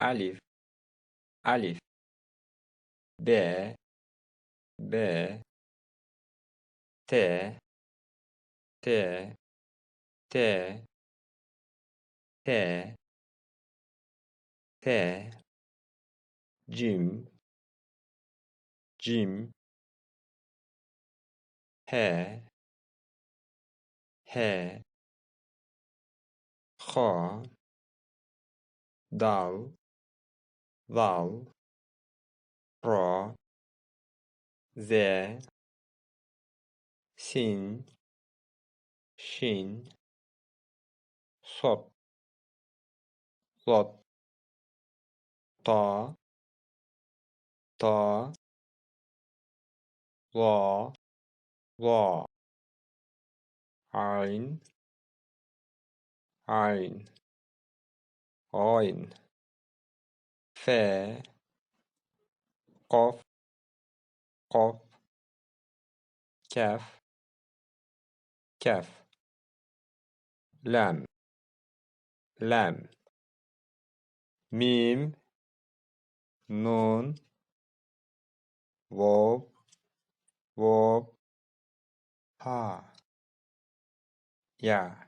Alif, alif. B, B. T, T, T, T, T. Cim, cim. H, H. Xa, dal, val. Ra, Z, sin, şin. Sot, lot. Ta, ta. La, la. Ayn, ayn. Ayn. F, Qaf, Qaf. Kaf, kaf. Lam, lam. Mim, nun. Vav, vav. Ha. Ya.